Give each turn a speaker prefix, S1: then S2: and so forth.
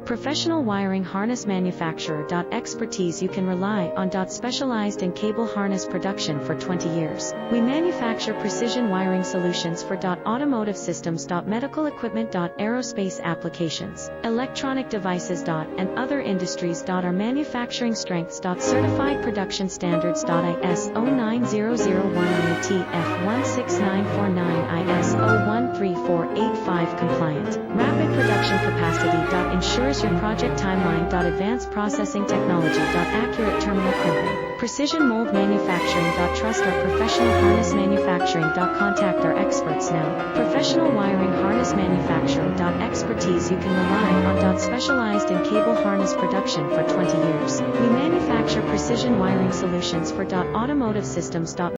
S1: Professional wiring harness manufacturer. Expertise you can rely on. Specialized in cable harness production for 20 years. We manufacture precision wiring solutions for automotive systems. Medical equipment. Aerospace applications, electronic devices. And other industries. Our manufacturing strengths. Certified production standards. ISO 9001 IATF 16949 ISO 13485 compliant. Rapid production capacity. Ensures your project timeline. Advanced processing technology. Accurate terminal crimping. Precision mold manufacturing. Trust our professional harness manufacturing. Contact our experts now. Professional wiring harness manufacturer. Expertise you can rely on. Specialized in cable harness production for 20 years. We manufacture precision wiring solutions for automotive systems.